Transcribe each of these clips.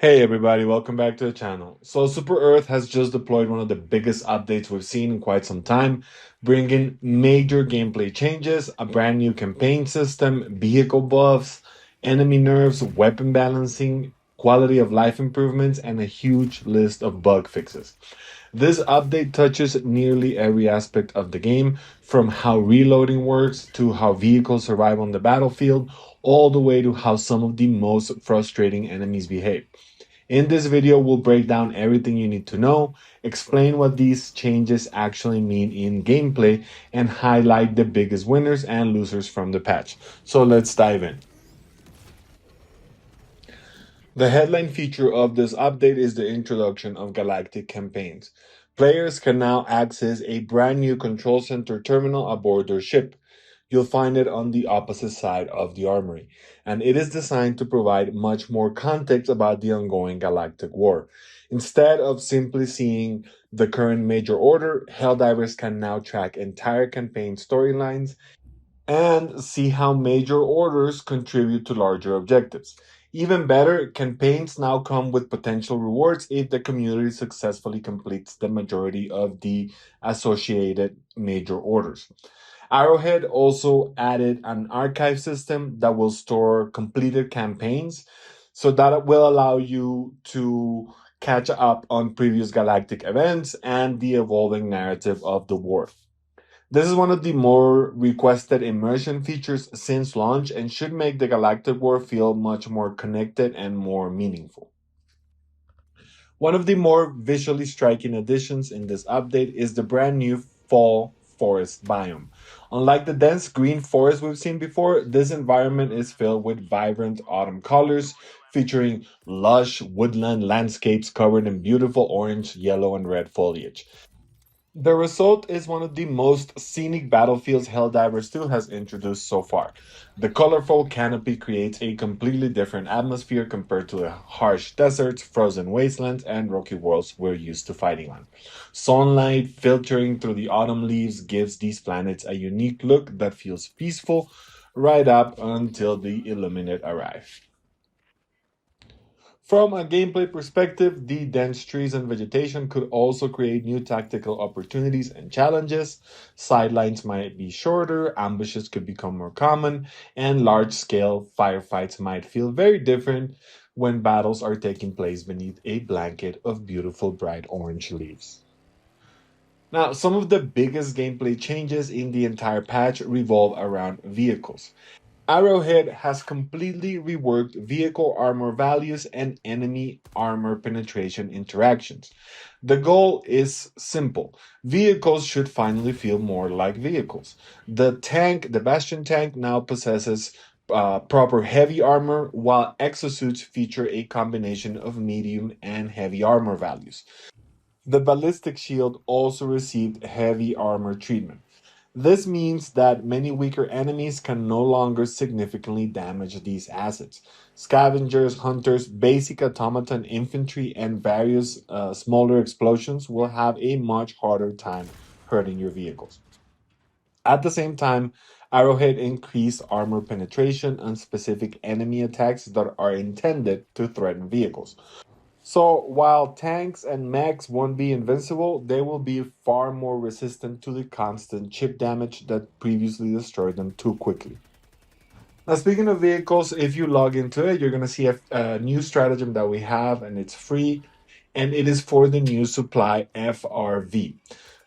Hey everybody, welcome back to the channel. So Super Earth has just deployed one of the biggest updates we've seen in quite some time, bringing major gameplay changes, a brand new campaign system, vehicle buffs, enemy nerfs, weapon balancing, quality of life improvements, and a huge list of bug fixes. This update touches nearly every aspect of the game, from how reloading works to how vehicles survive on the battlefield, all the way to how some of the most frustrating enemies behave. In this video, we'll break down everything you need to know, explain what these changes actually mean in gameplay, and highlight the biggest winners and losers from the patch. So let's dive in. The headline feature of this update is the introduction of Galactic Campaigns. Players can now access a brand new control center terminal aboard their ship. You'll find it on the opposite side of the armory, and it is designed to provide much more context about the ongoing galactic war. Instead of simply seeing the current major order, Helldivers can now track entire campaign storylines and see how major orders contribute to larger objectives. Even better, campaigns now come with potential rewards if the community successfully completes the majority of the associated major orders. Arrowhead also added an archive system that will store completed campaigns, so that will allow you to catch up on previous galactic events and the evolving narrative of the war. This is one of the more requested immersion features since launch and should make the Galactic War feel much more connected and more meaningful. One of the more visually striking additions in this update is the brand new fall forest biome. Unlike the dense green forest we've seen before, this environment is filled with vibrant autumn colors, featuring lush woodland landscapes covered in beautiful orange, yellow, and red foliage. The result is one of the most scenic battlefields Helldivers 2 has introduced so far. The colorful canopy creates a completely different atmosphere compared to the harsh deserts, frozen wastelands, and rocky worlds we're used to fighting on. Sunlight filtering through the autumn leaves gives these planets a unique look that feels peaceful right up until the Illuminate arrive. From a gameplay perspective, the dense trees and vegetation could also create new tactical opportunities and challenges. Sidelines might be shorter, ambushes could become more common, and large scale firefights might feel very different when battles are taking place beneath a blanket of beautiful bright orange leaves. Now, some of the biggest gameplay changes in the entire patch revolve around vehicles. Arrowhead has completely reworked vehicle armor values and enemy armor penetration interactions. The goal is simple. Vehicles should finally feel more like vehicles. The Bastion Tank, now possesses proper heavy armor, while exosuits feature a combination of medium and heavy armor values. The ballistic shield also received heavy armor treatment. This means that many weaker enemies can no longer significantly damage these assets. Scavengers, hunters, basic automaton infantry, and various smaller explosions will have a much harder time hurting your vehicles. At the same time, Arrowhead increased armor penetration on specific enemy attacks that are intended to threaten vehicles. So while tanks and mechs won't be invincible, they will be far more resistant to the constant chip damage that previously destroyed them too quickly. Now, speaking of vehicles, if you log into it, you're going to see a new stratagem that we have, and it's free, and it is for the new Supply FRV.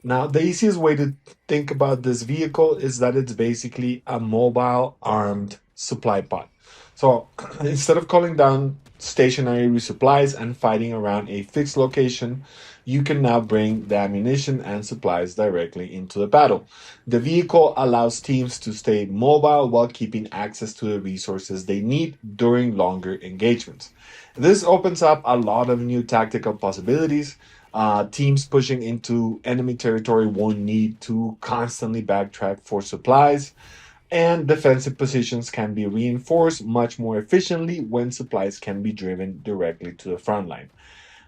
Now, the easiest way to think about this vehicle is that it's basically a mobile armed supply pod. So instead of calling down stationary resupplies and fighting around a fixed location, you can now bring the ammunition and supplies directly into the battle. The vehicle allows teams to stay mobile while keeping access to the resources they need during longer engagements. This opens up a lot of new tactical possibilities. Teams pushing into enemy territory won't need to constantly backtrack for supplies, and defensive positions can be reinforced much more efficiently when supplies can be driven directly to the front line.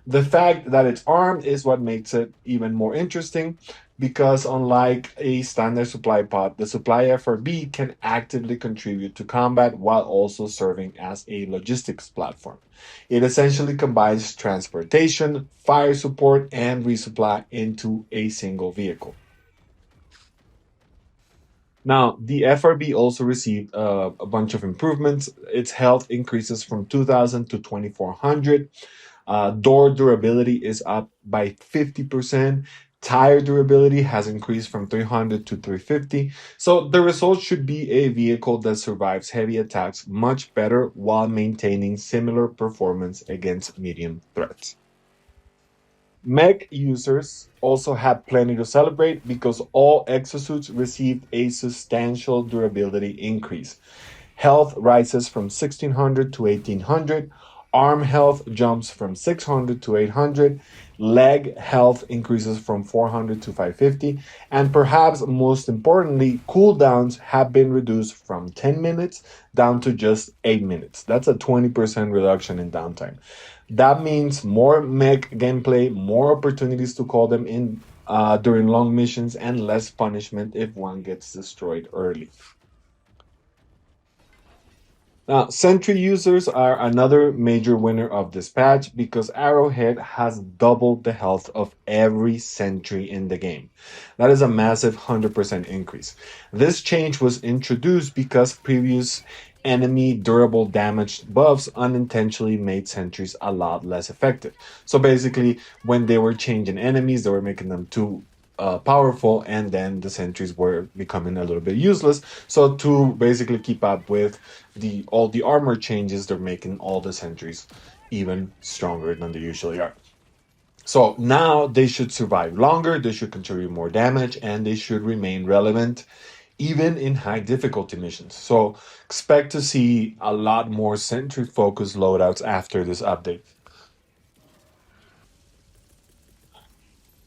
The fact that it's armed is what makes it even more interesting. because unlike a standard supply pod, the Supply FRV can actively contribute to combat while also serving as a logistics platform. It essentially combines transportation, fire support, and resupply into a single vehicle. Now, the FRB also received a bunch of improvements. Its health increases from 2000 to 2400. Door durability is up by 50%. Tire durability has increased from 300 to 350. So the result should be a vehicle that survives heavy attacks much better while maintaining similar performance against medium threats. Mech users also had plenty to celebrate because all exosuits received a substantial durability increase. Health rises from 1600 to 1800. Arm health jumps from 600 to 800. Leg health increases from 400 to 550. And perhaps most importantly, cooldowns have been reduced from 10 minutes down to just 8 minutes. That's a 20% reduction in downtime. That means more mech gameplay, more opportunities to call them in during long missions, and less punishment if one gets destroyed early. Now, Sentry users are another major winner of this patch because Arrowhead has doubled the health of every Sentry in the game. That is a massive 100% increase. This change was introduced because previous enemy durable damage buffs unintentionally made Sentries a lot less effective. So basically, when they were changing enemies, they were making them too powerful, and then the sentries were becoming a little bit useless. So to basically keep up with the all the armor changes, they're making all the sentries even stronger than they usually are. So now they should survive longer, they should contribute more damage, and they should remain relevant even in high difficulty missions. So expect to see a lot more sentry focused loadouts after this update.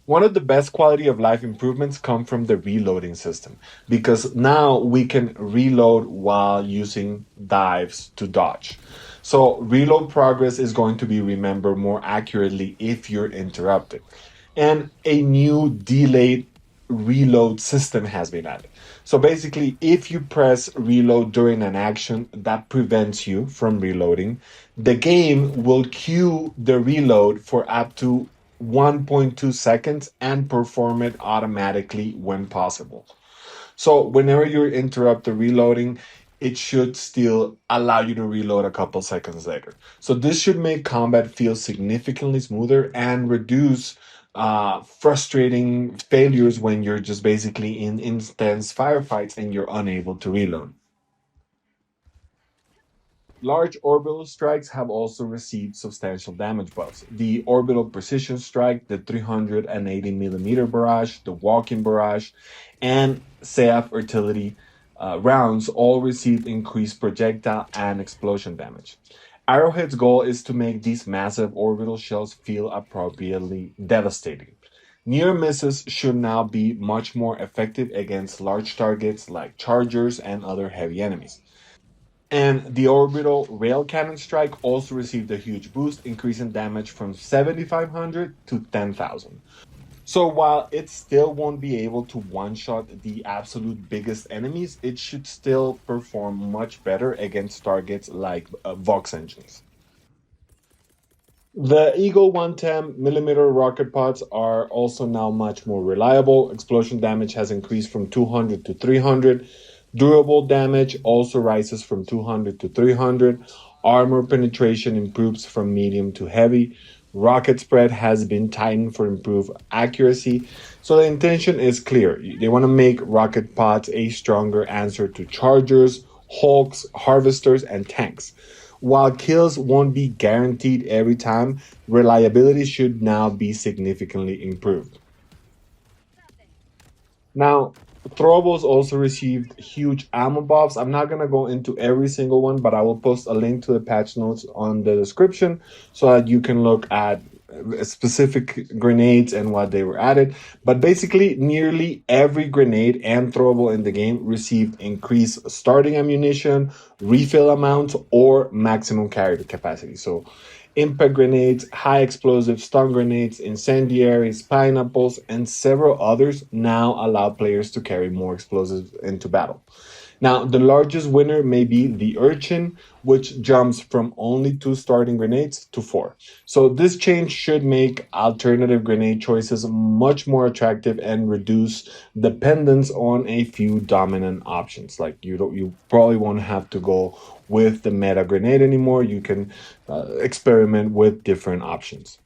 One of the best quality of life improvements come from the reloading system because now we can reload while using dives to dodge. So reload progress is going to be remembered more accurately if you're interrupted. And a new delayed reload system has been added. So basically, if you press reload during an action that prevents you from reloading, the game will queue the reload for up to 1.2 seconds and perform it automatically when possible. So whenever you interrupt the reloading, it should still allow you to reload a couple seconds later. So this should make combat feel significantly smoother and reduce frustrating failures when you're just basically in intense firefights and you're unable to reload. Large orbital strikes have also received substantial damage buffs. The orbital precision strike, the 380 millimeter barrage, the walking barrage, and SEAF artillery rounds all received increased projectile and explosion damage. Arrowhead's goal is to make these massive orbital shells feel appropriately devastating. Near misses should now be much more effective against large targets like chargers and other heavy enemies. And the orbital rail cannon strike also received a huge boost, increasing damage from 7,500 to 10,000. So while it still won't be able to one-shot the absolute biggest enemies, it should still perform much better against targets like Vox engines. The Eagle 110 millimeter rocket pods are also now much more reliable. Explosion damage has increased from 200 to 300. Durable damage also rises from 200 to 300. Armor penetration improves from medium to heavy. Rocket spread has been tightened for improved accuracy. So the intention is clear. They want to make rocket pods a stronger answer to chargers, hulks, harvesters, and tanks. While kills won't be guaranteed every time, reliability should now be significantly improved. Now, throwables also received huge ammo buffs. I'm not going to go into every single one, but I will post a link to the patch notes on the description so that you can look at specific grenades and what they were added. But basically, nearly every grenade and throwable in the game received increased starting ammunition, refill amount, or maximum carry capacity. So Impact grenades, high explosive stun grenades, incendiaries, pineapples, and several others now allow players to carry more explosives into battle. Now, the largest winner may be the Urchin, which jumps from only 2 starting grenades to 4. So, this change should make alternative grenade choices much more attractive and reduce dependence on a few dominant options. Like you probably won't have to go with the meta grenade anymore. You can experiment with different options.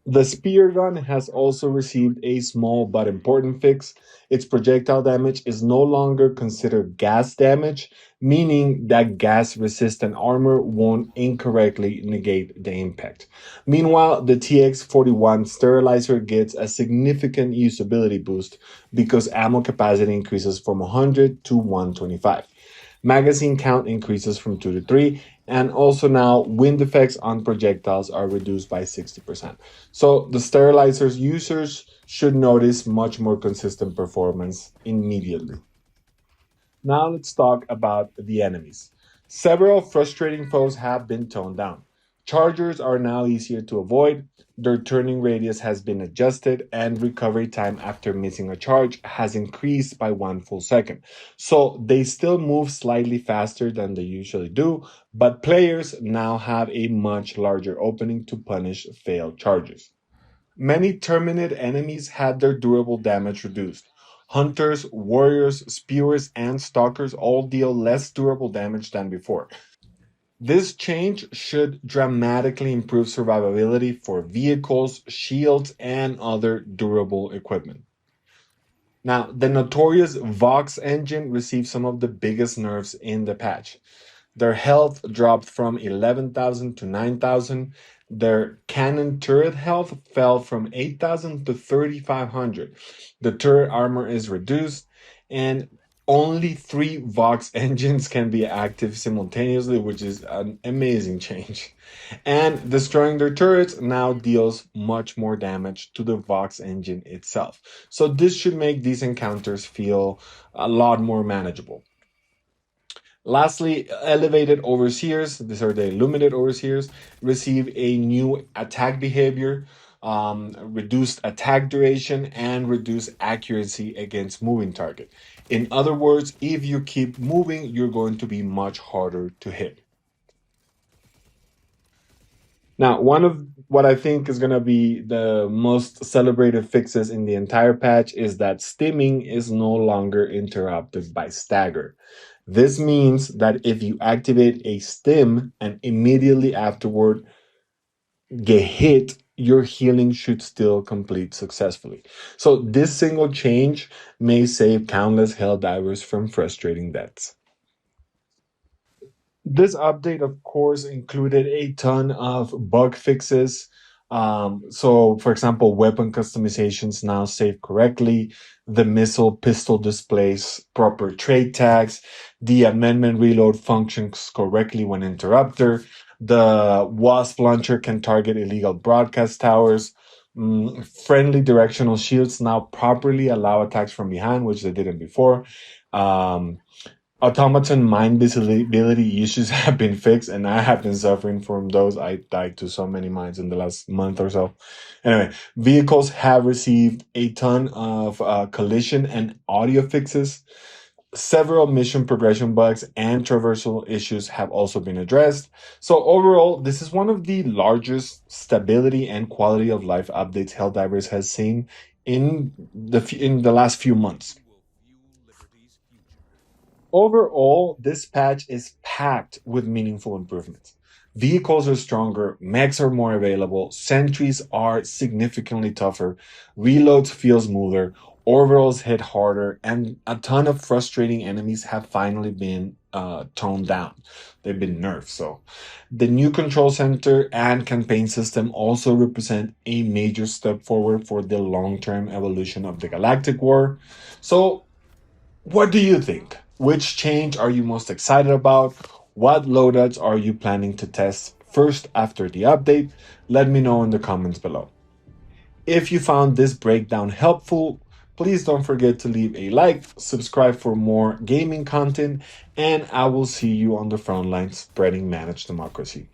The spear gun has also received a small but important fix. Its projectile damage is no longer considered gas damage, meaning that gas resistant armor won't incorrectly negate the impact. Meanwhile, the TX41 sterilizer gets a significant usability boost because ammo capacity increases from 100 to 125. Magazine count increases from 2 to 3, and also now wind effects on projectiles are reduced by 60%. So the sterilizer's users should notice much more consistent performance immediately. Now let's talk about the enemies. Several frustrating foes have been toned down. Chargers are now easier to avoid, their turning radius has been adjusted, and recovery time after missing a charge has increased by 1 full second. So they still move slightly faster than they usually do, but players now have a much larger opening to punish failed charges. Many Terminid enemies had their durable damage reduced. Hunters, warriors, spewers, and stalkers all deal less durable damage than before. This change should dramatically improve survivability for vehicles, shields, and other durable equipment. Now, the notorious Vox Engine received some of the biggest nerfs in the patch. Their health dropped from 11,000 to 9,000. Their cannon turret health fell from 8,000 to 3,500. The turret armor is reduced, and only 3 Vox engines can be active simultaneously, which is an amazing change. And destroying their turrets now deals much more damage to the Vox engine itself. So, this should make these encounters feel a lot more manageable. Lastly, elevated overseers, these are the illuminated overseers, receive a new attack behavior, reduced attack duration, and reduced accuracy against moving target. In other words, if you keep moving, you're going to be much harder to hit. Now, one of what I think is going to be the most celebrated fixes in the entire patch is that stimming is no longer interrupted by stagger. This means that if you activate a stim and immediately afterward get hit, your healing should still complete successfully. So, this single change may save countless Helldivers from frustrating deaths. This update, of course, included a ton of bug fixes. So, for example, weapon customizations now save correctly. The missile pistol displays proper trait tags. The amendment reload functions correctly when interrupted. The Wasp launcher can target illegal broadcast towers. Friendly directional shields now properly allow attacks from behind, which they didn't before. Um, Automaton mind visibility issues have been fixed, and I have been suffering from those. I died to so many mines in the last month or so. Anyway, vehicles have received a ton of collision and audio fixes. Several mission progression bugs and traversal issues have also been addressed. So overall, this is one of the largest stability and quality of life updates Helldivers has seen in the last few months. Overall, this patch is packed with meaningful improvements. Vehicles are stronger, mechs are more available, sentries are significantly tougher, reloads feel smoother, orbitals hit harder, and a ton of frustrating enemies have finally been toned down. They've been nerfed. So, the new control center and campaign system also represent a major step forward for the long term evolution of the Galactic War. So, what do you think? Which change are you most excited about? What loadouts are you planning to test first after the update? Let me know in the comments below. If you found this breakdown helpful, please don't forget to leave a like, subscribe for more gaming content, and I will see you on the front line spreading managed democracy.